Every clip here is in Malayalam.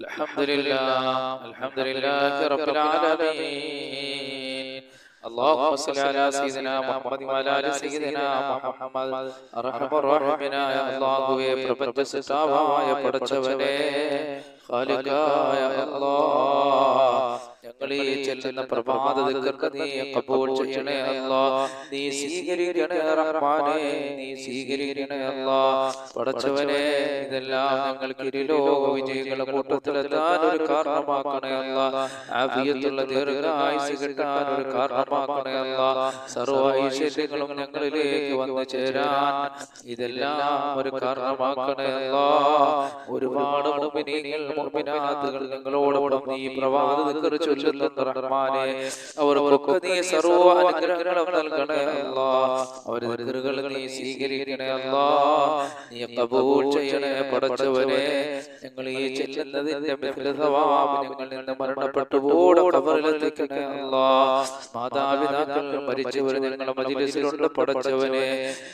الحمد لله رب العالمين. اللهم صل على سيدنا محمد وعلى آل سيدنا محمد. അർഹമർറഹീമായ അല്ലാഹുവേ, പ്രപഞ്ച സൃഷ്ടാവായ പടച്ചവനേ, ഖാലിഖായ അല്ലാഹ്, ഞങ്ങൾ ഈ ചെല്ലുന്ന പ്രഭാത ദിക്ർ നീ ഖബൂൽ ചെയ്യണേ അല്ലാഹ്. നീ സ്വീകരിക്കണേ റഹ്മാനേ, നീ സ്വീകരിക്കണേ അല്ലാഹ്. പടച്ചവനേ, ഇതെല്ലാം ഞങ്ങൾക്ക് ഇരുലോക വിജയികളുടെ കൂട്ടത്തിലെത്താൻ ഒരു കാരണമാക്കണേ അല്ലാഹ്. ആഫിയത്തുള്ള ദീർഘായുസ്സ് കിട്ടാൻ ഒരു കാരണമാക്കണേ അല്ലാഹ്. സർവ്വ ഐശ്വര്യങ്ങളും ഞങ്ങളിലേക്ക് വന്നു ചേരാൻ ഇതെല്ലാം ഒരു കാരണമാക്കണേ അല്ലാഹ്. ഒരുപാട് മുഅ്മിനീങ്ങൾ മുഅ്മിനാത്തുകൾ ഞങ്ങളോടൊപ്പം നീ പ്രഭാത ദിക്ർ ചൊല്ലുന്ന റഹ്മാനേ, അവർക്കൊക്കെ നീ സർവ്വ അനുഗ്രഹങ്ങളും നൽകണേ അല്ലാഹ്. അവരുടെ ദിക്റുകൾ നീ സ്വീകരിക്കണേ അല്ലാഹ്. നീ ഖബൂൽ ചെയ്യണേ പടച്ചവനേ. ഞങ്ങൾ ഈ ചെല്ലുന്നതിന്റെ സവാബ് ഞങ്ങളിൽ നിന്ന് മരണപ്പെട്ടു പോടെ ഖബറിലെത്തിക്കണേ അല്ലാഹ്. മാതാപിതാക്കൾ മരിച്ചവർ ഞങ്ങളുടെ മജ്‌ലിസിലുണ്ട് പടച്ചവനേ.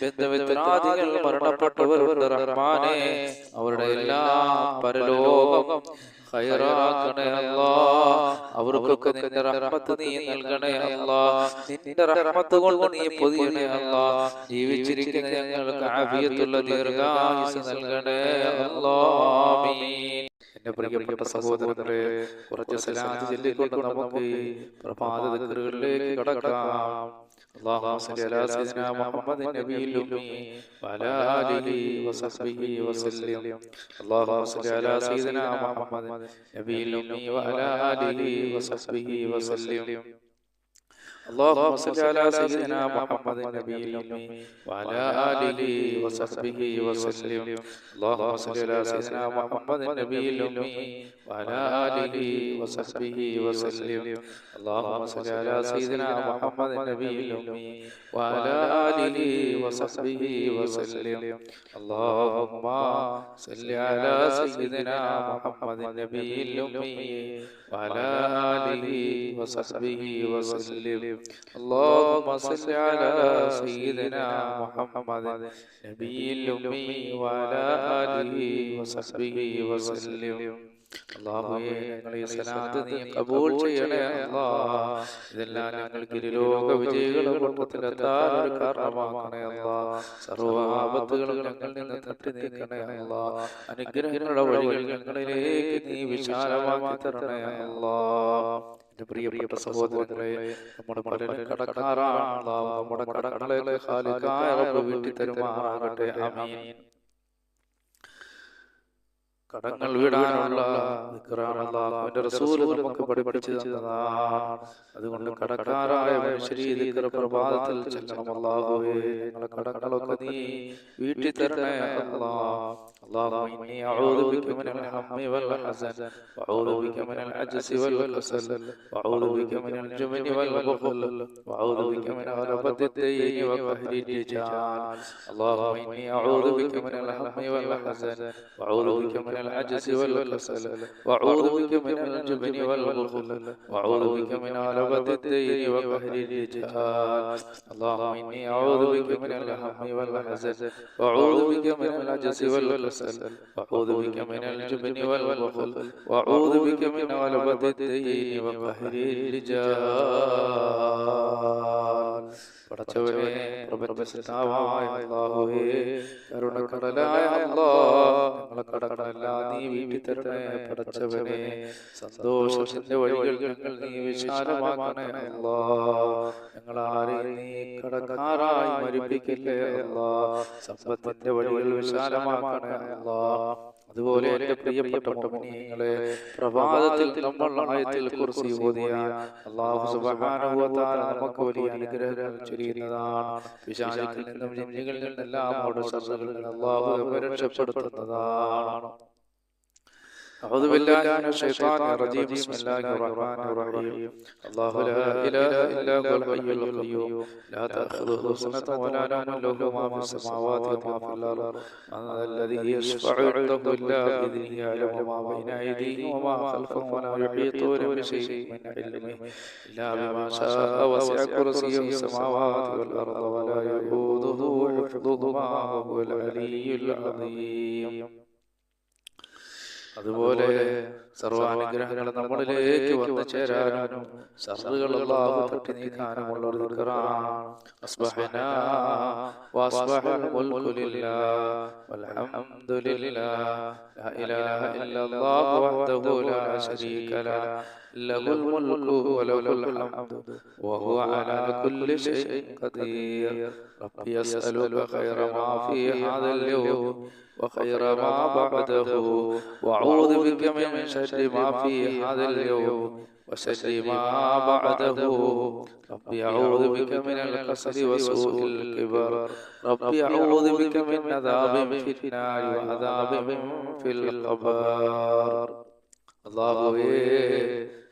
ബന്ധുമിത്രാദികൾ മരണപ്പെട്ടവരുണ്ട് റഹ്മാനേ. അവരുടെ എല്ലാം പരലോകം ഖൈറാക്കണേ അല്ലാഹ്. അവർക്കൊക്കെ നിന്റെ റഹ്മത്ത് നീ നൽകണേ അല്ലാഹ്. നിന്റെ റഹ്മത്ത് കൊണ്ട് നീ പൊതിയണേ അല്ലാഹ്. ജീവിച്ചിരിക്കുന്ന ഞങ്ങൾക്ക് ആഫിയത്തുള്ള ദീർഘായുസ്സ് നൽകണേ അല്ലാഹ്. ആമീൻ. എന്റെ പ്രിയപ്പെട്ട സഹോദരങ്ങളെ, കുറച്ച് സലാത്ത് ചൊല്ലിക്കൊണ്ട് നമുക്ക് ഈ പ്രഭാത ദിക്റുകളിലേക്ക് കടക്കാം. اللهم صل على سيدنا محمد النبي الأمي وعلى آله وصحبه وسلم. اللهم صل على سيدنا محمد النبي الأمي وعلى آله وصحبه وسلم. اللهم صل على سيدنا محمد النبي الأمي وعلى آله وصحبه وسلم. اللهم صل على سيدنا محمد النبي الأمي وعلى آله وصحبه وسلم. اللهم صل على سيدنا محمد النبي الأمي وعلى آله وصحبه وسلم. اللهم صل على سيدنا محمد النبي الأمي وعلى آله وصحبه وسلم. اللهم صل على سيدنا محمد النبي الأمي وعلى آله وصحبه وسلم. അല്ലാഹുവേ, ഞങ്ങളെ ഈ സലാത്ത് നീ ഖബൂൽ ചെയ്യണേ അല്ലാഹ്. ഇതെല്ലാം ഞങ്ങൾക്ക് ഇരുലോക വിജയികളുടെ കൂട്ടത്തിലെത്താൻ ഒരു കാരണമാക്കണേ അല്ലാഹ്. സർവ്വ ആപത്തുകളും ഞങ്ങളിൽ നിന്ന് തട്ടി നീക്കണേ അല്ലാഹ്. അനുഗ്രഹങ്ങളുടെ വഴികൾ ഞങ്ങളിലേക്ക് നീ വിശാലമാക്കി തരണേ അല്ലാഹ്. എന്റെ പ്രിയപ്പെട്ട സഹോദരങ്ങളെ, നമ്മുടെ പലരും കടക്കാരാണ്. അല്ലാഹു നമ്മുടെ കടങ്ങളെ ഖാലിഖായ റബ്ബ് വീട്ടി തരുമാറാകട്ടെ. ആമീൻ. കടങ്ങൾ വീടാനുള്ള ദിക്റാണ് അല്ലാഹുവിന്റെ റസൂൽ നമുക്ക് പഠിപ്പിച്ചു തന്നതാണ്. അതുകൊണ്ട് കടക്കാരായ മനുഷ്യരെ ഈ ദിക്ർ പ്രഭാതത്തിൽ ചൊല്ലണം. അല്ലാഹുവേ, ഞങ്ങളുടെ കടങ്ങളൊക്കെ നീ വീട്ടി തരണേ അല്ലാഹ്. اللهم إني أعوذ بك من الهم والحزن وأعوذ بك من العجز والكسل وأعوذ بك من الجبن والبخل وأعوذ بك من غلبة الدين وقهر الرجال. اللهم إني أعوذ بك من الهم والحزن وأعوذ بك من العجز والكسل وأعوذ بك من الجبن والبخل وأعوذ بك من غلبة الدين وقهر الرجال. اللهم إني أعوذ بك من الهم والحزن وأعوذ بك من العجز والكسل وأعوذ بك من الجبن والبخل وأعوذ بك من غلبة الدين وقهر الرجال. പടച്ചവനേ, പ്രപഞ്ചസൃഷ്ടാവായ അല്ലാഹുവേ, കരുണക്കടലായ അല്ലാഹ്, ഞങ്ങളെ കടങ്ങളെല്ലാം നീ വീട്ടി തരണേ പടച്ചവനേ. സന്തോഷത്തിന്റെ വഴികൾ ഞങ്ങൾ നീ വിശാലമാക്കണേ അല്ലാഹ്. ഞങ്ങളാരെയും നീ കടക്കാരായി മരിപ്പിക്കല്ലേ അല്ലാഹ്. സമ്പത്തിന്റെ വഴികൾ വിശാലമാക്കണേ അല്ലാഹ്. അതുപോലെ എന്റെ പ്രിയപ്പെട്ട മുഅ്മിനീങ്ങളെ, പ്രഭാതത്തിൽ നമ്മൾ ആയത്തുൽ കുർസി ഓതിയാൽ അല്ലാഹു സുബ്ഹാനഹു വ തആല നമുക്ക് വലിയ അനുഗ്രഹങ്ങൾ ചൊരിയുന്നതാണ്. പിശാചിൽ നിന്നും ജിന്നുകളിൽ നിന്നെല്ലാം ശർറുകളിൽ നിന്ന് അല്ലാഹു നമ്മെ രക്ഷപ്പെടുത്തുന്നതാണ്. أعوذ بالله من الشيطان الرجيم. بسم الله الرحمن الرحيم. الله لا إله إلا هو الحي القيوم لا تأخذه سنة ولا نوم له ما في السماوات وما في الأرض من ذا الذي يشفع عنده إلا بإذنه يعلم ما بين أيديهم وما خلفهم ولا يحيطون بشيء من علمه إلا بما شاء وسع كرسيه السماوات والأرض ولا يؤوده حفظهما وهو العلي العظيم. അതുപോലെ സർവാനുഗ്രഹങ്ങൾ നമ്മളിലേക്ക് വന്നു ചേരാനും ശർറുകൾ അല്ലാഹു തട്ടി നീക്കാനുമുള്ള ഒരു ദിക്റാണ്. അസ്ബഹനാ വഅസ്ബഹൽ മുൽക്കു ലില്ലാഹി വൽഹംദുലില്ലാഹി ലാ ഇലാഹ ഇല്ലല്ലാഹു വഹ്ദഹു ലാ ശരീക ലഹു ലഹുൽ മുൽക്കു വലഹുൽ ഹംദു വഹുവ അലാ കുല്ലി ശൈഇൻ ഖദീർ. റബ്ബി അസ്അലുക ഖൈറ മാ ഫീ ഹാദൽ യൗം وخير ما بعده وأعوذ بك من شر ما في هذا اليوم وشر ما بعده. ربي أعوذ بك من الكسل وسوء الكبر. ربي أعوذ بك من عذاب في النار وعذاب في القبر. അല്ലാഹുവേ,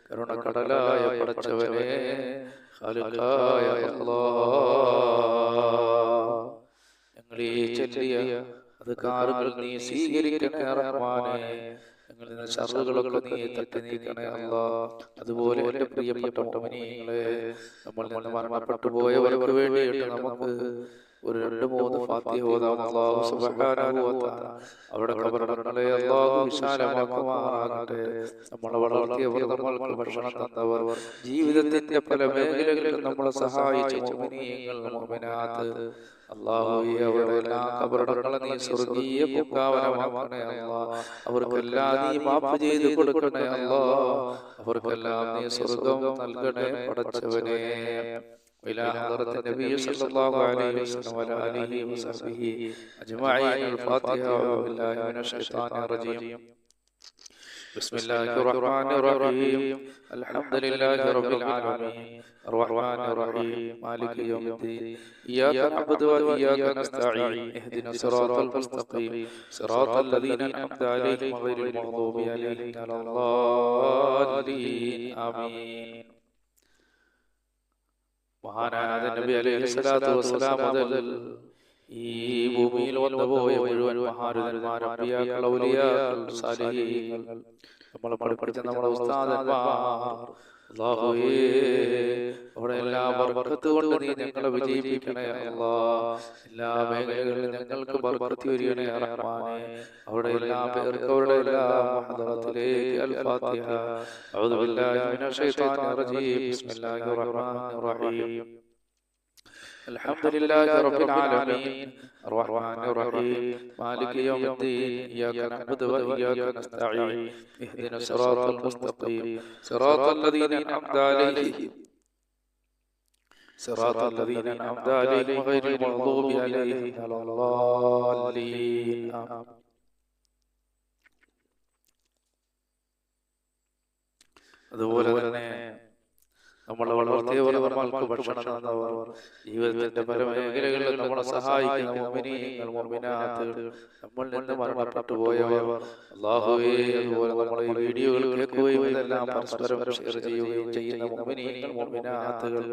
കരുണക്കടലായ പടച്ചവനേ, ഖാലിഖായ അല്ലാഹ്, ഞങ്ങൾ ഈ ചൊല്ലിയ അദ്കാറുകൾ നീ സ്വീകരിക്കണേ റഹ്മാനേ. ഞങ്ങളിൽ നിന്ന് ശർറുകളൊക്കെ നീ തട്ടി നീക്കണേ അല്ലാഹ്. അതുപോലെ എൻ്റെ പ്രിയപ്പെട്ട മുഅ്മിനീങ്ങളെ, നമ്മളിൽ നിന്ന് മരണപ്പെട്ടു പോയവർക്ക് വേണ്ടിയിട്ട് നമുക്ക് ഒരു 2-3 ഫാത്തിഹ ഓതാം. അല്ലാഹു സുബ്ഹാനഹു വ തആല അവരുടെ ഖബറുകളെ അല്ലാഹു വിശാലമാക്കുമാറാകട്ടെ. നമ്മളെ വളർത്തിയവർ, നമ്മൾക്ക് ഭക്ഷണം തന്നവർ, ജീവിതത്തിന്റെ പല മേഖലകളിലും നമ്മളെ സഹായിച്ച മുഅ്മിനീങ്ങൾ മുഅ്മിനാത്ത്, അല്ലാഹുവേ, അവരുടെ എല്ലാ ഖബറുകളെ നീ സ്വർഗ്ഗീയ പൂങ്കാവനമാക്കണേ അല്ലാഹ്. അവർക്കെല്ലാം നീ മാഫ് ചെയ്ത് കൊടുക്കണേ അല്ലാഹ്. അവർക്കെല്ലാം നീ സ്വർഗ്ഗം നൽകണേ പടച്ചവനേ. إلى حضرة النبي صلى الله عليه وسلم وعلى آله وصحبه أجمعين. الفاتحة. أعوذ بالله من الشيطان الرجيم. بسم الله الرحمن الرحيم. الحمد لله رب العالمين الرحمن الرحيم مالك يوم الدين إياك نعبد وإياك نستعين اهدنا الصراط المستقيم صراط الذين أنعمت عليهم غير المغضوب عليهم ولا الضالين آمين. മഹാനായ നബി അലൈഹി സ്വലാത്തു വസ്സലാം മുതൽ ഈ ഭൂമിയിൽ വന്നുപോയ മുഴുവൻ മഹാരഥന്മാർ, അമ്പിയാക്കൾ, ഔലിയാക്കൾ, സാലിഹീങ്ങൾ, നമ്മളെ പഠിപ്പിച്ച നമ്മുടെ ഉസ്താദന്മാർ, അല്ലാഹുവേ, അവിടെ എല്ലാ ബർക്കത്ത് കൊണ്ട് നീ ഞങ്ങളെ വിജയിപ്പിക്കണേ അല്ലാഹ്. എല്ലാ മേഖലകളിലും ഞങ്ങൾക്ക് ബർക്കത്ത് വരികണേ റഹ്മാനേ. അവിടെ എല്ലാ പേർക്ക് അവരുടെ എല്ലാ ഹദറത്തിലേക്ക് അൽ ഫാത്തിഹ. അഊദു ബില്ലാഹി മിനശ് ശൈത്വാനിർ റജീം. ബിസ്മില്ലാഹിർ റഹ്മാനിർ റഹീം. الحمد لله رب العالمين الرحمن الرحيم مالك يوم الدين إياك نعبد وإياك نستعين اهدنا الصراط المستقيم صراط الذين أنعمت عليهم غير المغضوب عليهم ولا الضالين آمين. അതുപോലെ തന്നെ നമ്മളെ വളർത്തിയവർ, നമ്മൾക്ക് ഭക്ഷണം തന്നവർ, ജീവിതത്തിന്റെ പല മേഖലകളിൽ നമ്മളെ സഹായിക്കുന്ന മുഅ്മിനീങ്ങൾ, മുഅ്മിനാത്തുകൾ, നമ്മളിൽ നിന്ന് മരണപ്പെട്ടു പോയവർ, അല്ലാഹുവേ, അതുപോലെ നമ്മളെ ഈ വീഡിയോകൾ കേൾക്കുകയും ഇതെല്ലാം പരസ്പരം ഷെയർ ചെയ്യുകയും ചെയ്യുന്ന മുഅ്മിനീങ്ങൾ, മുഅ്മിനാത്തുകൾ,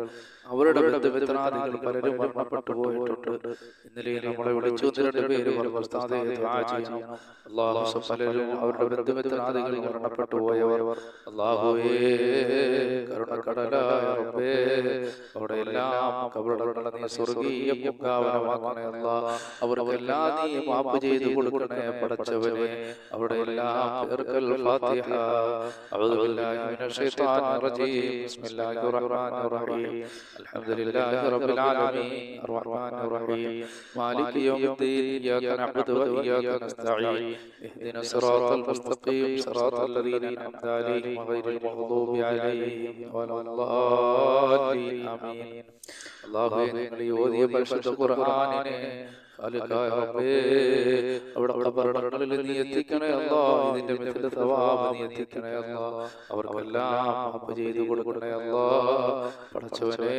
അവരുടെ ബന്ധുമിത്രാദികൾ പലരും മരണപ്പെട്ടു പോയിട്ടുണ്ട്. ഇന്നലെ നമ്മളെ വിളിച്ചു 2 പേര് പറഞ്ഞു, ഉസ്താദേ ദുആ ചെയ്യണം. അല്ലാഹു, പലരും അവരുടെ ബന്ധുമിത്രാദികൾ മരണപ്പെട്ടു പോയവർ, അല്ലാഹുവേ, കരുണക്കടല റബ്ബേ, അവിടെ എല്ലാം ഖബറുകളെ നീ സ്വർഗ്ഗീയ പൂങ്കാവനമാക്കണേ അല്ലാഹ്. അവർക്കെല്ലാം നീ മാപ്പ് ചെയ്തു കൊടുക്കണേ പടച്ചവനേ. അവിടെ എല്ലാം പേർക്കൽ ഫാത്തിഹ. അഊദു ബില്ലാഹി മിനശ് ശൈത്വാനിർ റജീം. ബിസ്മില്ലാഹിർ റഹ്മാനിർ റഹീം. അൽഹംദുലില്ലാഹി റബ്ബിൽ ആലമീൻ അർറഹ്മാനിർ റഹീം മാലികി യൗമിദ്ദീൻ ഇയ്യാക നഅ്ബുദു വ ഇയ്യാക നസ്തഈൻ ഇഹ്ദിന സിറാത്തൽ മുസ്തഖീം സിറാത്തൽ ലദീന അൻഅംത അലൈഹിം ഗൈറിൽ മഗ്ദൂബി അലൈഹിം വലദ്ദാലിൻ ആമീൻ. അല്ലാഹുവേ, ഞങ്ങൾ ഈ ഓതിയ പരിശുദ്ധ ഖുർആനിനെ ഖാലിഖായ റബ്ബേ, അവിടെ ഖബറുകളിൽ നീ എത്തിക്കണേ അല്ലാഹ്. ഇതിന്റെ മിഥ്യ സവാബ് നീ എത്തിക്കണേ അല്ലാഹ്. അവർക്കെല്ലാം മാപ്പ് ചെയ്തു കൊടുക്കണേ അല്ലാഹ്. പടച്ചവനേ,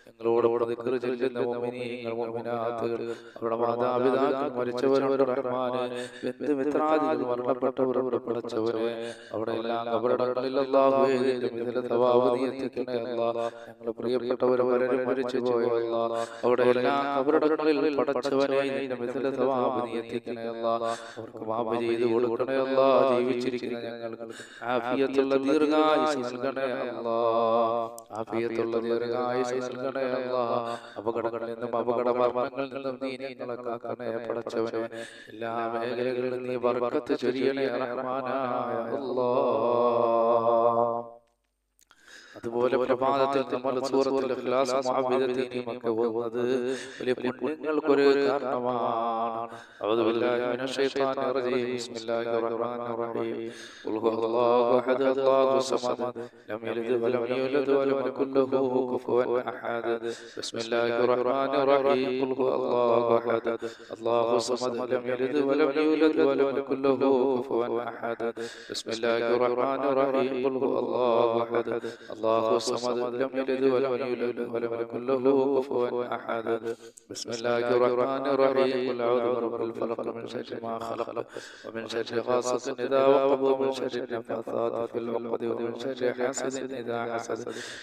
ഞങ്ങളോട് ദിക്ർ ചൊല്ലുന്ന മുഅ്മിനീങ്ങൾ, മുഅ്മിനാത്തുകൾ, അവരുടെ മാതാപിതാക്കൾ മരിച്ചവരുടെ റഹ്മാനെ, ബന്ധുമിത്രാദികൾ മരണപ്പെട്ടവരുടെ പടച്ചവനെ, അവിടെ എല്ലാം ഖബറുകളിൽ അല്ലാഹുവേ ഇതിന്റെ മിഥ്യ സവാബ് നീ എത്തിക്കണേ അല്ലാഹ്. ഞങ്ങളുടെ പ്രിയപ്പെട്ടവർ പലരും മരിച്ചു പോയ അല്ലാഹ്, അവിടെ എല്ലാം ഖബറുകളിൽ പടച്ചവനെ നിന്റെ മിഥില സവാബ് നീ എത്തിക്കണേ അല്ലാഹ്. അവർക്ക് മാപ്പ് ചെയ്ത് കൊടുക്കണേ അല്ലാഹ്. ജീവിച്ചിരിക്കുന്ന ഞങ്ങൾക്ക് ആഫിയത്തുള്ള ദീർഘായുസ് നൽകണേ അല്ലാഹ്. ആഫിയത്തുള്ള ദീർഘായുസ് നൽകണേ അല്ലാഹ്. അപകടങ്ങളിൽ നിന്നും അപകട മരണങ്ങളിൽ നിന്നും നീ ഞങ്ങളെ കാക്കണേ പടച്ചവനെ. എല്ലാ മേഖലകളിലും നീ ബർക്കത്ത് ചൊരിയണേ റഹ്മാനായ അല്ലാഹ്. അതുപോലെ പ്രഭാതത്തിൽ നമ്മൾ സൂറത്തുൽ ഇഖ്ലാസ് മുഅവ്വിദത്തീനും ഒക്കെ ഓതുന്നത് വലിയ പുണ്യങ്ങൾക്കൊരു കാരണമാണ്. അഊദു ബില്ലാഹി മിനശ് ശൈത്വാനിർ റജീം. ബിസ്മില്ലാഹിർ റഹ്മാനിർ റഹീം. ഖുൽ ഹുവല്ലാഹു അഹദ് അല്ലാഹു സമദ് ലം യലിദ് വലം യൂലദ് വലം യകുൽ ലഹു കുഫുവൻ അഹദ്. ബിസ്മില്ലാഹിർ റഹ്മാനിർ റഹീം. ഖുൽ ഹുവല്ലാഹു അഹദ് അല്ലാഹു സമദ് ലം യലിദ് വലം യൂലദ് വലം യകുൽ ലഹു കുഫുവൻ അഹദ്. ബിസ്മില്ലാഹിർ റഹ്മാനിർ റഹീം. ഖുൽ ഹുവല്ലാഹു അഹദ് الله الصمد لم يلد ولم يولد ولم يكن له كفوا أحد. بسم الله الرحمن الرحيم. قل أعوذ برب الفلق من شر ما خلق ومن شر غاسق إذا وقب ومن شر النفاثات في العقد ومن شر حاسد إذا حسد.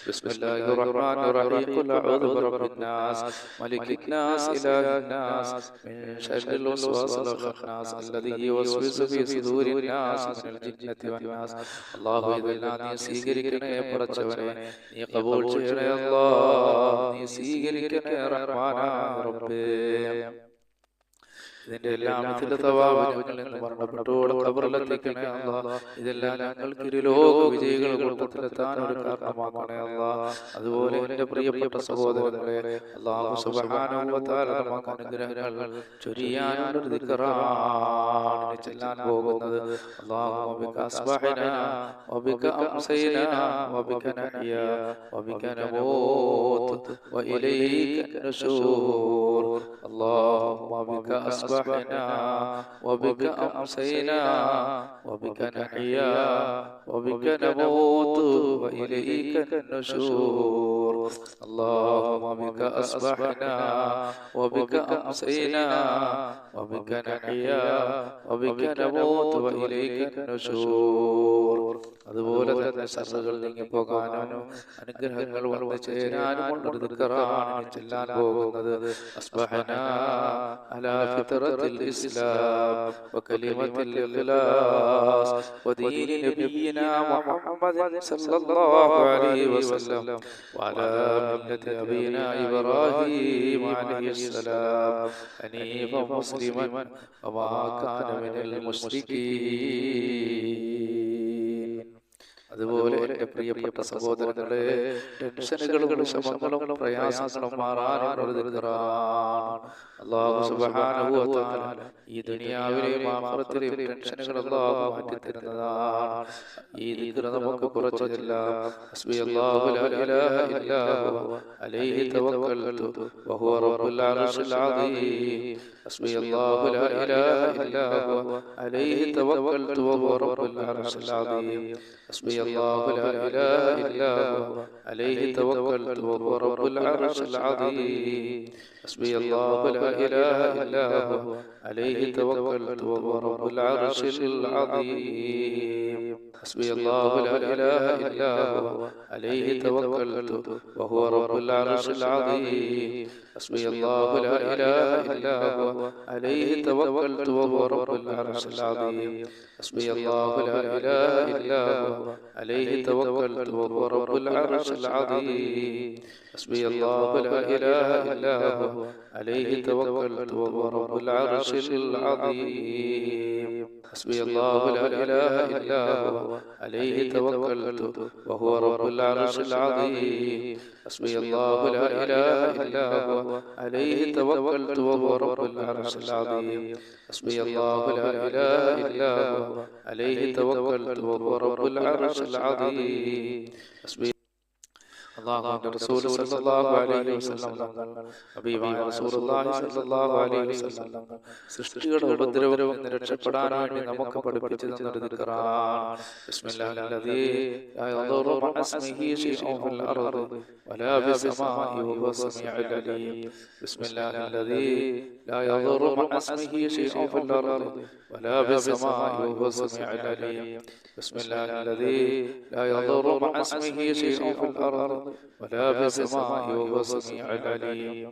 بسم الله الرحمن الرحيم. قل أعوذ برب الناس ملك الناس إله الناس من شر الوسواس الخناس الذي يوسوس في صدور الناس من الجنة والناس. الله إذا നീ സ്വീകരിക്കണേ പടച്ചവനെ, നീ ഖബൂൽ ചെയ്യണേ അല്ലാഹ്. നീ സ്വീകരിക്കണേ റഹ്മാനായ റബ്ബേ. ഇതിന്റെ എല്ലാം മരണപ്പെട്ടോട് ഖബറിലെത്തിക്കണേ അല്ലാഹ്. ഇതെല്ലാം ഞങ്ങൾക്ക് ഇരുലോക വിജയികൾ കൂട്ടത്തിലെത്താൻ ഒരു കാരണമാക്കണേ അല്ലാഹ്. അതുപോലെ എന്റെ പ്രിയപ്പെട്ട സഹോദരങ്ങളെ, അല്ലാഹു സുബ്ഹാനഹു വ തആല നമുക്ക് അനുഗ്രഹങ്ങൾ ചൊരിയാനുള്ള ദിക്റാണ് ചെല്ലാൻ പോകുന്നത്. അല്ലാഹുമ്മ ബിക അസ്ബഹനാ വബിക അംസൈനാ വബിക നഹ്യാ വബിക നമൂത് വഇലൈക നശൂർ. അല്ലാഹുമ്മ ബിക അസ്ബഹനാ وبك أمسينا وبك نحيا وبك نموت وإليك النشور. اللهم بك أصبحنا وبك أمسينا وبك نحيا وبك نموت وإليك النشور. അതുപോലെ തന്നെ ശർറുകൾ നീങ്ങിപ്പോകാനും അനുഗ്രഹങ്ങൾ വന്നു ചേരാനുമുള്ള ദിക്റാണ് ചെല്ലാൻ പോകുന്നത്. അസ്ബഹനാ അലാ ഫിത്രത്തിൽ ഇസ്ലാം വകലിമത്തിൽ ഇഖ്ലാസ് വദീനി നബിയിനാ മുഹമ്മദ് സല്ലല്ലാഹു അലൈഹി വസല്ലം വഅലാ മില്ലത്തി അബീനാ ഇബ്രാഹീം അലൈഹിസ്സലാം ഹനീഫൻ മുസ്ലിമൻ വമാ കാന മിനൽ മുശ്രികീൻ. അതുപോലെ എന്റെ പ്രിയപ്പെട്ട സഹോദരങ്ങളെ, ടെൻഷനുകളും വിഷമങ്ങളും പ്രയാസങ്ങളും മാറാനുള്ള ദിക്റാണ്. അല്ലാഹു സുബ്ഹാനഹു വ തആല ഈ ദുനിയാവിലെയും ആഖിറത്തിലെയും ടെൻഷനുകൾ അല്ലാഹു മാറ്റിത്തരുന്നതാണ്. ഈ ദിക്ർ നമുക്ക് കുറച്ച് ചെല്ലാം. ഹസ്ബിയല്ലാഹു ലാ ഇലാഹ ഇല്ലാ ഹുവ അലൈഹി തവക്കൽതു വഹുവ റബ്ബുൽ അർശിൽ അദീം. ഹസ്ബിയല്ലാഹു ലാ ഇലാഹ ഇല്ലാ ഹുവ അലൈഹി തവക്കൽതു വഹുവ റബ്ബുൽ അർശിൽ അദീം. حسبي الله لا إله إلا هو عليه توكلت وهو رب العرش العظيم. حسبي الله لا إله إلا هو عليه توكلت وهو رب العرش العظيم. حسبي الله لا إله إلا هو عليه توكلت وهو رب العرش العظيم. حسبي الله لا إله إلا هو عليه توكلت وهو رب العرش العظيم. حسبي الله لا إله إلا هو عليه توكلت وهو رب العرش العظيم. حسبي الله لا إله إلا هو عليه توكلت وهو رب العرش العظيم. حسبي الله لا إله إلا هو عليه توكلت وهو رب العرش العظيم. حسبي الله لا إله إلا هو عليه توكلت وهو رب العرش العظيم. حسبي الله لا إله إلا هو عليه توكلت وهو رب العرش العظيم. حسبي അല്ലാഹുവിന്റെ റസൂൽ സല്ലല്ലാഹു അലൈഹി വസല്ലം ഹബീബായ റസൂലുള്ളാഹി സല്ലല്ലാഹു അലൈഹി വസല്ലം സൃഷ്ടികളുടെ ഉപദ്രവത്തിൽ നിന്ന് രക്ഷപ്പെടാൻ വേണ്ടി നമുക്ക് പഠിപ്പിച്ചു തന്ന ദിക്റാണ്. ബിസ്മില്ലാഹില്ലദീ ലാ യദുറു മഅസ്മിഹി ശൈഉൻ ഫിൽ അർദി വലാ ഫിസ്സമാഇ വഹുവ സമീഉൽ അലീം. ബിസ്മില്ലാഹില്ലദീ ലാ യദുറു മഅസ്മിഹി ശൈഉൻ ഫിൽ അർദി വലാ ഫിസ്സമാഇ വഹുവ സമീഉൽ അലീം. ബിസ്മില്ലാഹില്ലദീ ലാ യദുറു മഅസ്മിഹി ശൈഉൻ ഫിൽ അർദി ولا في السماء وهو السميع العليم.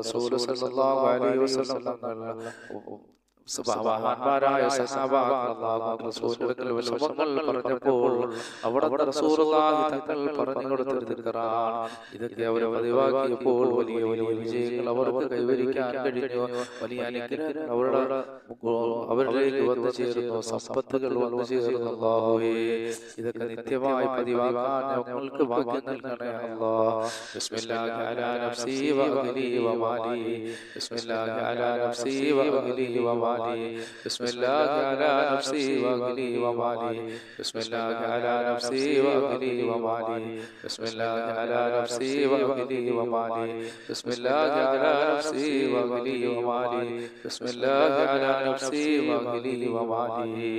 റസൂൽ സല്ലല്ലാഹു അലൈഹി വസല്ലം സുബ്ഹാനല്ലാഹ് സഹാബാക്കൾ റസൂലുള്ളാഹിയുടെ വിഷമങ്ങൾ പറഞ്ഞപ്പോൾ അവിടെ റസൂലുള്ളാഹി തങ്ങൾ പറഞ്ഞു കൊടുത്തൊരു ദിക്റാണ്. ഇതൊക്കെ അവർ പതിവാക്കിയപ്പോൾ വലിയ വലിയ വിജയങ്ങൾ അവർക്ക് കൈവരിക്കാൻ കഴിഞ്ഞു. വലിയ അനുഗ്രഹങ്ങൾ അവരിലേക്ക് വന്നു ചേരുന്നു, സമ്പത്തുകൾ വന്നു ചേരുന്നു. അല്ലാഹുവേ, ഇതൊക്കെ നിത്യമായി പതിവാക്കാൻ ഞങ്ങൾക്ക് ഭാഗ്യം നൽകണേ അല്ലാഹ്. ബിസ്മില്ലാഹി അലാ നഫ്സി വഅഹ്ലി വമാലി, ബിസ്മില്ലാഹി അലാ നഫ്സി വഅഹ്ലി വമാലി, ബിസ്മില്ലാഹി അലാ നഫ്സി വഅഹ്ലി വമാലി, ബിസ്മില്ലാഹി അലാ നഫ്സി വഅഹ്ലി വമാലി, ബിസ്മില്ലാഹി അലാ നഫ്സി വഅഹ്ലി വമാലി, ബിസ്മില്ലാഹി അലാ നഫ്സി വഅഹ്ലി വമാലി, ബിസ്മില്ലാഹി അലാ നഫ്സി വഅഹ്ലി വമാലി.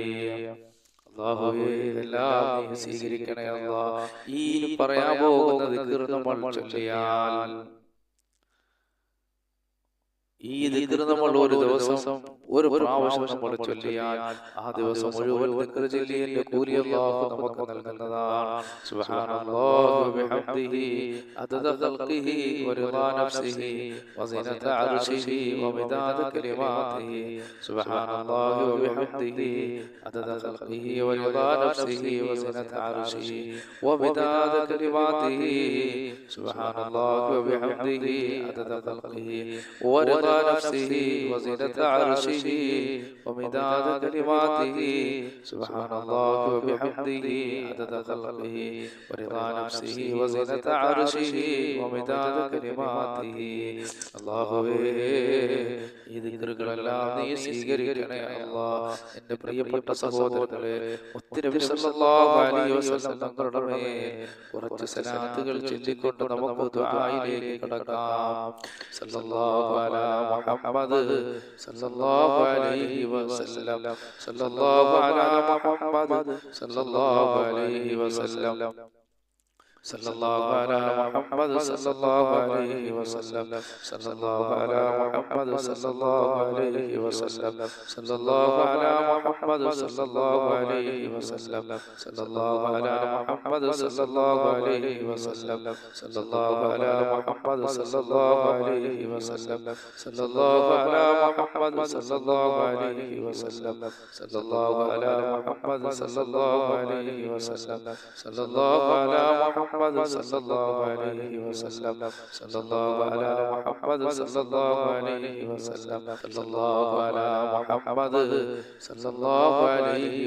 അല്ലാഹുവേ, ഇതെല്ലാം നീ സ്വീകരിക്കണേ അല്ലാഹ്. ഈ പറയാൻ പോകുന്ന ദിക്ർ നമ്മൾ ചൊല്ലിയാൽ, ഈ ദിക്ർ നമ്മൾ ഒരു ദിവസം ഒരു പ്രാവശ്യം നമ്മൾ ചൊല്ലിയാൽ ആ ദിവസം മുഴുവൻ ദിക്ർ ചൊല്ലിയതിന്റെ കൂലി അല്ലാഹു നമുക്ക് നൽകുന്നതാണ്. സുബ്ഹാനല്ലാഹി വബിഹംദിഹി അദദ ഖൽഖിഹി വറിദാ നഫ്സിഹി വസിനത അർശിഹി വമിദാദ കലിമാതിഹി. സുബ്ഹാനല്ലാഹി വബിഹംദിഹി അദദ ഖൽഖിഹി വറിദാ നഫ്സിഹി വസിനത അർശിഹി വമിദാദ കലിമാതിഹി. സുബ്ഹാനല്ലാഹി വബിഹംദിഹി അദദ ഖൽഖിഹി വറിദാ نفسه وزنة عرشه ومداد كلماته. سبحان الله وبحمده عدد خلقه ورضا نفسه وزنة عرشه ومداد كلماته. അല്ലാഹുവേ, ഈ ദിക്റുകളെല്ലാം നീ സ്വീകരിക്കണേ അല്ലാഹ്. എൻ്റെ പ്രിയപ്പെട്ട സഹോദരങ്ങളെ, നബി സല്ലല്ലാഹു അലൈഹി വസല്ലം തങ്ങളുടെ മേൽ കുറച്ച് സലാത്തുകൾ ചൊല്ലിക്കൊണ്ട് നമുക്ക് ദുആയിലേക്ക് കടക്കാം. സല്ലല്ലാഹു അലാ മുഹമ്മദ് സല്ലല്ലാഹു അലൈഹി വസല്ലം, സല്ലല്ലാഹു അലാ മുഹമ്മദ് സല്ലല്ലാഹു അലൈഹി വസല്ലം, സല്ലല്ലാഹു അലാ മുഹമ്മദ് സല്ലല്ലാഹു അലൈഹി വസല്ലം, സല്ലല്ലാഹു അലാ മുഹമ്മദ് സല്ലല്ലാഹു അലൈഹി വസല്ലം, സല്ലല്ലാഹു അലാ മുഹമ്മദ് സല്ലല്ലാഹു അലൈഹി വസല്ലം, സല്ലല്ലാഹു അലാ മുഹമ്മദ് സല്ലല്ലാഹു അലൈഹി വസല്ലം, സല്ലല്ലാഹു അലാ മുഹമ്മദ് സല്ലല്ലാഹു അലൈഹി വസല്ലം, സല്ലല്ലാഹു അലാ മുഹമ്മദ് സല്ലല്ലാഹു അലൈഹി വസല്ലം, സല്ലല്ലാഹു അലാ മുഹമ്മദ് സല്ലല്ലാഹു അലൈഹി വസല്ലം, സല്ലല്ലാഹു അലാ മുഹമ്മദ് സല്ലല്ലാഹു അലൈഹി വസല്ലം, സല്ലല്ലാഹു അലാ മുഹമ്മദ് സല്ലല്ലാഹു അലൈഹി വസല്ലം, സല്ലല്ലാഹു അലാ മുഹമ്മദ് സല്ലല്ലാഹു അലൈഹി വസല്ലം, സല്ലല്ലാഹു അലാ മുഹമ്മദ് സല്ലല്ലാഹു അലൈഹി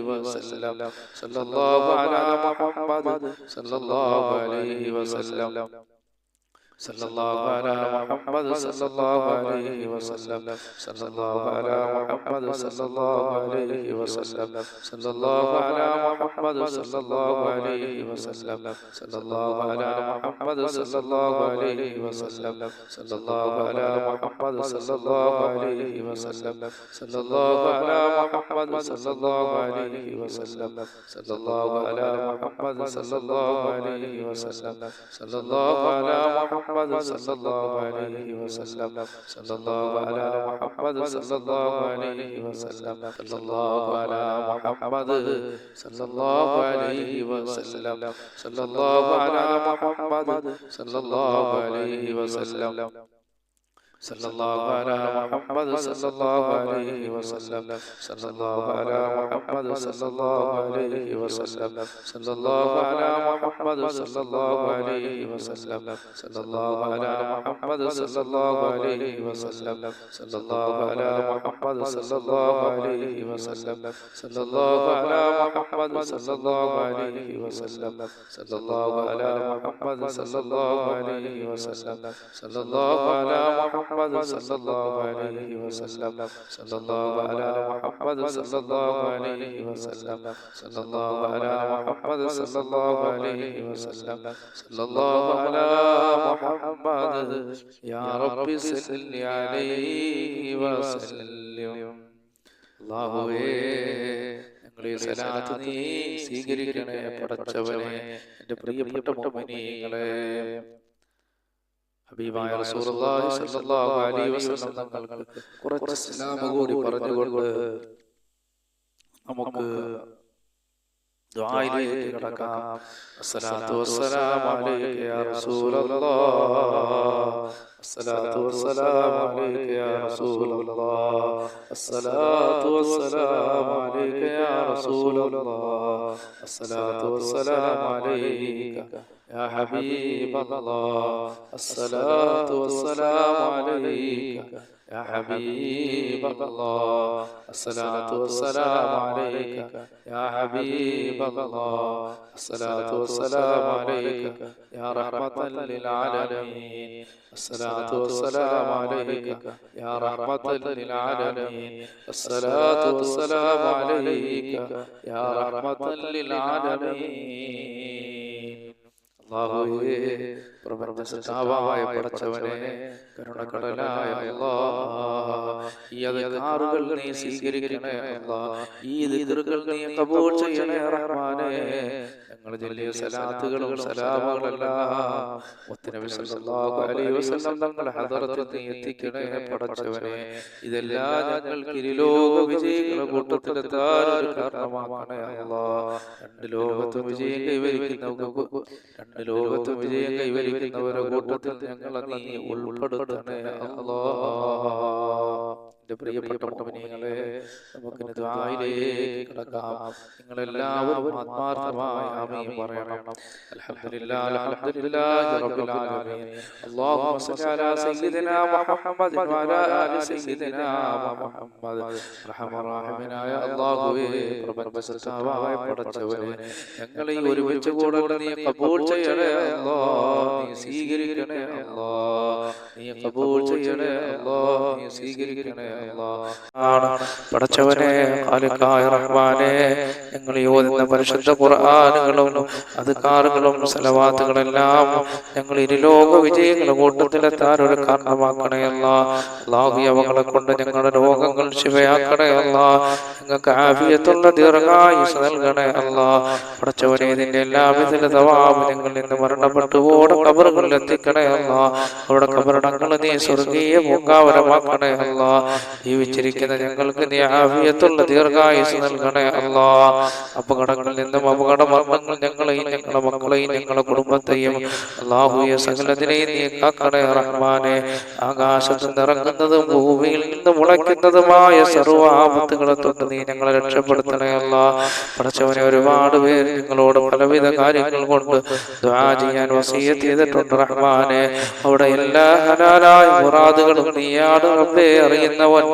വസല്ലം, സല്ലല്ലാഹു അലാ മുഹമ്മദ് സല്ലല്ലാഹു അലൈഹി വസല്ലം, സല്ലല്ലാഹു അലാ മുഹമ്മദ് സല്ലല്ലാഹു അലൈഹി വസല്ലം, സല്ലല്ലാഹു അലാ മുഹമ്മദ് സല്ലല്ലാഹു അലൈഹി വസല്ലം, സല്ലല്ലാഹു അലാ മുഹമ്മദ് സല്ലല്ലാഹു അലൈഹി വസല്ലം, സല്ലല്ലാഹു അലാ മുഹമ്മദ് സല്ലല്ലാഹു അലൈഹി വസല്ലം, സല്ലല്ലാഹു അലാ മുഹമ്മദ് സല്ലല്ലാഹു അലൈഹി വസല്ലം, സല്ലല്ലാഹു അലാ മുഹമ്മദ് സല്ലല്ലാഹു അലൈഹി വസല്ലം, സല്ലല്ലാഹു അലാ മുഹമ്മദ് സല്ലല്ലാഹു അലൈഹി വസല്ലം, സല്ലല്ലാഹു അലാ മുഹമ്മദ് സല്ലല്ലാഹു അലൈഹി വസല്ലം, സല്ലല്ലാഹു അലാ മുഹമ്മദ് സല്ലല്ലാഹു അലൈഹി വസല്ലം, സല്ലല്ലാഹു അലാ മുഹമ്മദ് സല്ലല്ലാഹു അലൈഹി വസല്ലം, സല്ലല്ലാഹു അലാ മുഹമ്മദ് സല്ലല്ലാഹു അലൈഹി വസല്ലം, സല്ലല്ലാഹു അലാ മുഹമ്മദ് സല്ലല്ലാഹു അലൈഹി വസല്ലം, സല്ലല്ലാഹു അലാ മുഹമ്മദ് സല്ലല്ലാഹു അലൈഹി വസല്ലം, സല്ലല്ലാഹു അലാ മുഹമ്മദ് സല്ലല്ലാഹു അലൈഹി വസല്ലം, സല്ലല്ലാഹു അലാ മുഹമ്മദ് സല്ലല്ലാഹു അലൈഹി വസല്ലം, സല്ലല്ലാഹു അലാ മുഹമ്മദ് സല്ലല്ലാഹു അലൈഹി വസല്ലം, സല്ലല്ലാഹു അലാ മുഹമ്മദ് സല്ലല്ലാഹു അലൈഹി വസല്ലം, സല്ലല്ലാഹു അലാ മുഹമ്മദ് സല്ലല്ലാഹു അലൈഹി വസല്ലം, സല്ലല്ലാഹു അലാ മുഹമ്മദ് സല്ലല്ലാഹു അലൈഹി വസല്ലം, സല്ലല്ലാഹു അലാ മുഹമ്മദ് സല്ലല്ലാഹു അലൈഹി വസല്ലം, സല്ലല്ലാഹു അലാ മുഹമ്മദ് യാ റബ്ബി സല്ലി അലൈഹി വസല്ലം. അല്ലാഹുവേ, ഞങ്ങളെ സലാത്ത് നീ സ്വീകരിക്കണേ പടച്ചവനെ. എൻ്റെ പ്രിയപ്പെട്ട മുഅ്മിനീങ്ങളെ, ഹബീബായ റസൂലുള്ളാഹി സ്വല്ലല്ലാഹു അലൈഹി വസല്ലം തങ്ങൾക്ക് കുറച്ച് സലാം കൂടി പറഞ്ഞുകൊണ്ട് നമുക്ക് ദുആയിലേക്ക് കടക്കാം. അസ്സലാത്തു വസ്സലാമു അലൈക യാ റസൂലല്ലാഹ്. അസ്സലാത്തു വസ്സലാമു അലൈക യാ റസൂലല്ലാഹ്. അസ്സലാത്തു വസ്സലാമു അലൈക യാ റസൂലല്ലാഹ്. അസ്സലാത്തു വസ്സലാമു അലൈക യാ ഹബീബല്ലാഹ്. അസ്സലാത്തു വസ്സലാമു അലൈക يا حبيب الله. الصلاة والسلام عليك يا حبيب الله. الصلاة والسلام عليك يا رحمة للعالمين. الصلاة والسلام عليك يا رحمة للعالمين. الصلاة والسلام عليك يا رحمة للعالمين. അല്ലാഹുവേ, പ്രപഞ്ചസൃഷ്ടാവായ പടച്ചവനെ, കരുണക്കടലായ അല്ലാഹ്, ഈ അദ്കാറുകൾ നീ സ്വീകരിക്കണേ അല്ലാഹ്. ഈ ദിക്റുകൾ നീ ഖബൂൽ ചെയ്യണേ റഹ്മാനേ. ഞങ്ങൾ ചൊല്ലിയ സലാത്തുകളും സലാമുകളെല്ലാം മുത്തുനബി സല്ലല്ലാഹു അലൈഹി വസല്ലം തങ്ങളുടെ ഹദറത്തിൽ നീ എത്തിക്കണേ പടച്ചവനെ. ഇതെല്ലാം ഞങ്ങൾക്ക് ഇരുലോക വിജയികളുടെ കൂട്ടത്തിലെത്താൻ ഒരു കാരണമാക്കണേ അല്ലാഹ്. രണ്ട് ലോകത്തും വിജയം കൈവരിക്കുന്നവരുടെ കൂട്ടത്തിൽ ഞങ്ങളെ നീ ഉൾപ്പെടുത്തണേ അല്ലാഹ്. പ്രിയപ്പെട്ട മുഅ്മിനീങ്ങളെ, നമുക്ക് ദുആയിലേക്ക് കടക്കാം. നിങ്ങളെല്ലാവരും ആത്മാർത്ഥമായി ആമീൻ പറയണം. അൽഹംദുലില്ലാഹി അൽഹംദുലില്ലാഹി റബ്ബിൽ ആലമീൻ. അല്ലാഹുമ്മ സ്വല്ലി അലാ സയ്യിദിനാ മുഹമ്മദ് വഅലാ ആലി സയ്യിദിനാ മുഹമ്മദ്. റഹ്മാനായ അല്ലാഹുവേ, പ്രപഞ്ചസൃഷ്ടാവായ പടച്ചവനെ, ഞങ്ങളെ ഈ ഒരുമിച്ച് കൂടൽ നീ ഖബൂൽ ചെയ്യണേ അല്ലാഹ്. നീ സ്വീകരിക്കണേ അല്ലാഹ്. നീ ഖബൂൽ ചെയ്യണേ അല്ലാഹ്. നീ സ്വീകരിക്കണേ പടച്ചവനെ, ഖാലിഖായ റഹ്മാനെ, ഞങ്ങൾ ഓതുന്ന പരിശുദ്ധ ഖുർആനുകളും അദ്കാറുകളും സലവാത്തുകളെല്ലാം ഞങ്ങൾ ഇരുലോക വിജയങ്ങളുടെ കൂട്ടത്തിലെത്താൻ ഒരു കാരണമാക്കണേ അല്ലാഹ്. അല്ലാഹു, അവകളെ കൊണ്ട് ഞങ്ങളുടെ രോഗങ്ങൾ ശിവയാക്കണേ അല്ലാഹ്. ഞങ്ങൾക്ക് ആഫിയത്തുള്ള ദീർഘായുസ് നൽകണേ അല്ലാഹ്. പടച്ചവനെ, ഇതിന്റെ എല്ലാവിധ തവാബ് ഞങ്ങൾ ഇന്ന് മരണപ്പെട്ടു ഓടെ ഖബറുകളിൽ എത്തിക്കണേ അല്ലാഹ്. അവിടെ ഖബറടങ്ങൾ നീ സ്വർഗീയ പൂങ്കാവനമാക്കണേ അല്ലാഹ്. ജീവിച്ചിരിക്കുന്ന ഞങ്ങൾക്ക് നീ ആഫിയത്തുള്ള ദീർഘായുസ് നൽകണേ അല്ലാഹ്. അപകടങ്ങളിൽ നിന്നും അപകട മരണങ്ങൾ ഞങ്ങളെയും ഞങ്ങളുടെ മക്കളെയും ഞങ്ങളുടെ കുടുംബത്തെയും അല്ലാഹുവേ സകലതിനെയും നീ കാക്കണേ റഹ്മാനെ. ആകാശത്ത് നിറങ്ങുന്നതും ഭൂമിയിൽ നിന്ന് മുളയ്ക്കുന്നതുമായ സർവ്വ ആപത്തുകളെ തൊട്ട് നീ ഞങ്ങളെ രക്ഷപ്പെടുത്തണേ അല്ലാഹ്. പടച്ചവനെ, ഒരുപാട് പേര് ഞങ്ങളോട് പലവിധ കാര്യങ്ങൾ കൊണ്ട് ദുആ ചെയ്യാൻ വസിയ്യത്ത് ചെയ്തിട്ടുണ്ട് റഹ്മാനെ. അവിടെ എല്ലാ ഹലാലായ മുറാദുകളും നീയാണ് റബ്ബേ അറിയുന്നവൻ.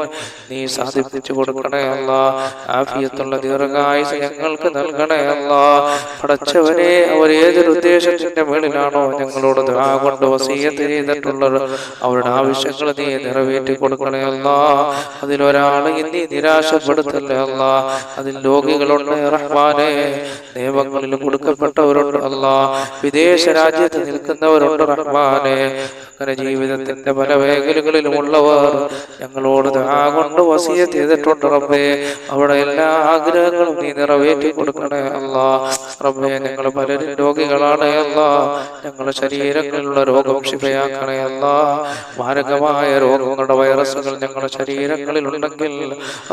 നീ സാധിപ്പിച്ചു കൊടുക്കണേ അല്ലാഹ്. ആഫിയത്തുള്ള ദീർഘായുസ് ഞങ്ങൾക്ക് നൽകണേ അല്ലാഹ്. പടച്ചവനെ, അവർ ഏതൊരു ഉദ്ദേശത്തിന്റെ മേളിലാണോ ഞങ്ങളോട് ദുആ കൊണ്ട് വസിയ്യത്ത് ചെയ്തിട്ടുള്ളത്, അവരുടെ ആവശ്യങ്ങൾ നീ നിറവേറ്റി കൊടുക്കണേ അല്ലാഹ്. അതിലൊരാളെയും നീ നിരാശപ്പെടുത്തല്ലേ അല്ലാഹ്. അതിൽ രോഗികളുണ്ട് റഹ്മാനെ, നിയമങ്ങളിൽ കൊടുക്കപ്പെട്ടവരുണ്ട് അല്ലാഹ്, വിദേശ രാജ്യത്ത് നിൽക്കുന്നവരുണ്ട് റഹ്മാനെ. അങ്ങനെ ജീവിതത്തിന്റെ പല മേഖലകളിലുമുള്ളവർ ഞങ്ങളോട് ദുആ കൊണ്ട് വസിയ്യത്ത് ചെയ്തിട്ടുണ്ട് റബ്ബേ. അവിടെ എല്ലാ ആഗ്രഹങ്ങളും നീ നിറവേറ്റി കൊടുക്കണേ അല്ലാഹ്. റബ്ബേ, ഞങ്ങൾ പലരും രോഗികളാണ് അല്ലാഹ്. ഞങ്ങളുടെ ശരീരങ്ങളിലുള്ള രോഗം ശിഫയാക്കണേ അല്ലാഹ്. മാരകമായ രോഗങ്ങളുടെ വൈറസുകൾ ഞങ്ങളുടെ ശരീരങ്ങളിൽ ഉണ്ടെങ്കിൽ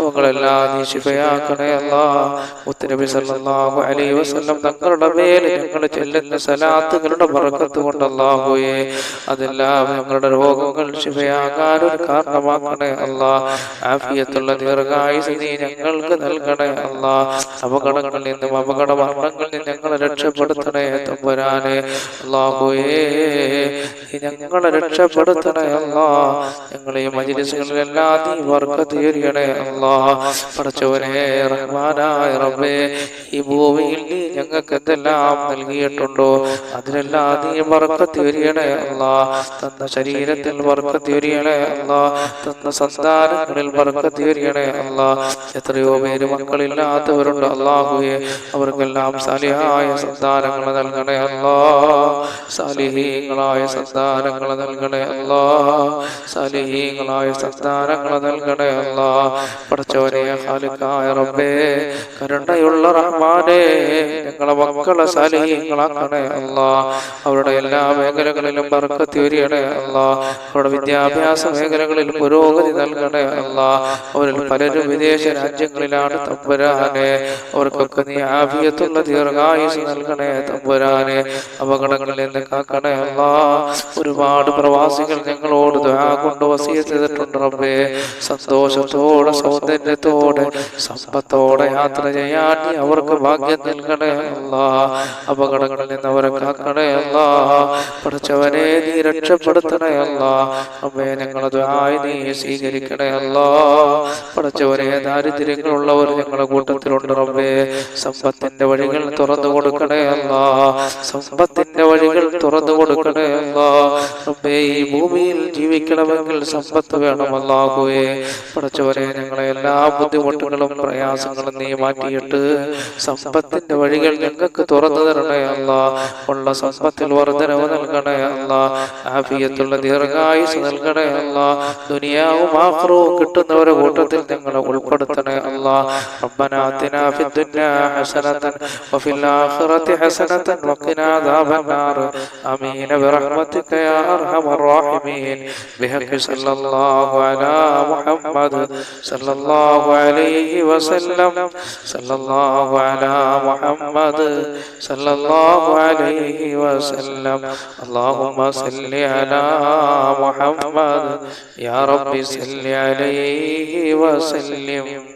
അവകളെല്ലാം നീ ശിഫയാക്കണേ അല്ലാഹ്. മുത്തുനബി സല്ലല്ലാഹു അലൈഹി വസല്ലം തങ്ങളുടെ മേൽ ഞങ്ങൾ ചെല്ലുന്ന സലാത്തുകളുടെ ബറക്കത്ത് കൊണ്ട് അല്ലാഹുവേ, അതെല്ലാം ഞങ്ങളുടെ രോഗങ്ങൾ ശിഫയാകാൻ ഒരു കാരണമാക്കണേ അല്ലാഹ്. ആഫിയത്തുള്ള ദീർഘായുസ് നീ ഞങ്ങൾക്ക് നൽകണേ അല്ലാഹ്. അപകടങ്ങളിൽ നിന്നും അപകട മരണങ്ങളിൽ നിന്നും ഞങ്ങളെ രക്ഷപ്പെടുത്തണേ തമ്പുരാനെ. അല്ലാഹുവേ, ഞങ്ങളെ രക്ഷപ്പെടുത്തണേ അല്ലാഹ്. ഞങ്ങളെ മജ്‌ലിസുകളിലെല്ലാം നീ ബർക്കത്ത് ചൊരിയണേ അല്ലാഹ്. പടച്ചവനെ, റഹ്മാനായ റബ്ബേ, ഈ ഭൂമിയിൽ നീ ഞങ്ങൾക്ക് എന്തെല്ലാം നൽകിയിട്ടുണ്ടോ അതിലെല്ലാം നീ ബർക്കത്ത് ചൊരിയണേ അല്ലാഹ്. തന്ന ശരീരത്തിൽ ബർക്കത്ത് ചൊരിയണേ അല്ലാഹ്. തന്ന സന്താനങ്ങളിൽ ബർക്കത്ത് ചൊരിയണേ അല്ലാഹ്. എത്രയോ പേര് മക്കളില്ലാത്തവരുണ്ട് അല്ലാഹുവേ, അവർക്കെല്ലാം സാലിഹായ സന്താനങ്ങൾ നൽകണേ അല്ലാഹ്. സാലിഹീങ്ങളായ സന്താനങ്ങൾ നൽകണേ അല്ലാഹ്. സാലിഹീങ്ങളായ സന്താനങ്ങൾ നൽകണേ അല്ലാഹ്. പടച്ചവനെ, ഖാലിഖായ റബ്ബേ, കരുണയുള്ള റഹ്മാനേ, ഞങ്ങളെ മക്കളെ സാലിഹീങ്ങളാക്കണേ അല്ലാഹ്. അവരുടെ എല്ലാ മേഖലകളിലും ബർക്കത്ത് ചൊരിയണേ അല്ലാഹ്. അവരുടെ വിദ്യാഭ്യാസ മേഖലകളിൽ പുരോഗതി നൽകണേ നൽകണേ അല്ലാ. അവരിൽ പലരും വിദേശ രാജ്യങ്ങളിലാണ് തമ്പുരാനെ. അവർക്കൊക്കെ നീ ആഫിയത്തുള്ള ദീർഘായുസ് നൽകണേ തമ്പുരാനെ. അപകടങ്ങളിൽ നിന്ന് കാക്കണേ അല്ലാ. ഒരുപാട് പ്രവാസികൾ ഞങ്ങളോട് ദുആ കൊണ്ട് വസിയത്ത് ചെയ്തിട്ടുണ്ട് റബ്ബേ. സന്തോഷത്തോടെ സൗന്ദര്യത്തോടെ സമ്പത്തോടെ യാത്ര ചെയ്യാൻ നീ അവർക്ക് ഭാഗ്യം നൽകണേ അല്ലാ. അപകടങ്ങളിൽ നിന്ന് അവരെ കാക്കണേ അല്ലാ. പഠിച്ചവനെ നീ രക്ഷപ്പെടുത്തണേ അല്ലാ. റബ്ബേ ഞങ്ങളെ ദുആ നീ സ്വീകരിക്കണേ അല്ലാ. പഠിച്ചവനെ ദാരിദ്ര്യങ്ങളുള്ളവർ ഞങ്ങളുടെ കൂട്ടത്തിലുണ്ട് റബ്ബേ. സമ്പത്തിന്റെ വഴികൾ തുറന്നു കൊടുക്കണേ അല്ലാ. സമ്പത്തിന്റെ വഴികൾ തുറന്നു കൊടുക്കണേ അല്ലാ. റബ്ബേ ഈ ഭൂമിയിൽ ജീവിക്കണമെങ്കിൽ സമ്പത്ത് വേണം അല്ലാഹുവേ. പഠിച്ചവരെ ഞങ്ങളെ എല്ലാ ബുദ്ധിമുട്ടുകളും പ്രയാസങ്ങളും നീ മാറ്റിയിട്ട് സമ്പത്തിന്റെ വഴികൾ ഞങ്ങൾക്ക് തുറന്നു തരണേ അല്ലാ. ഉള്ള സമ്പത്തിൽ വർദ്ധനവ് നൽകണേ അല്ലാ. ആഫിയത്തുള്ള ദീർഘായുസ് നൽകണേ അല്ലാ. ദുനിയാവും ആഖിറവും കിട്ടുന്നവരുടെ കൂട്ടത്തിൽ ഞങ്ങളെ ഉൾപ്പെടുത്തണേ അല്ലാ. റബ്ബനാ ആതിനാ ഫിദ്ദുനിയാ ഹസനതൻ വഫിൽ ആഖിറതി ഹസനതൻ വഖിനാ അദാബന്നാർ. ആമീൻ ബിറഹ്മതിക യാ അർഹമർ റഹീമീൻ. ബിഹഖി സല്ലല്ലാഹു അലാ മുഹമ്മദ് സല്ലല്ലാഹു അലൈഹി വസല്ലം. സല്ലല്ലാഹു അലാ മുഹമ്മദ് സല്ലല്ലാഹു അലൈഹി വസല്ലം. അല്ലാഹുമ്മ സല്ലി അലാ മുഹമ്മദ് യാ റബ്ബി സല്ലി അലൈഹി വസല്ലം.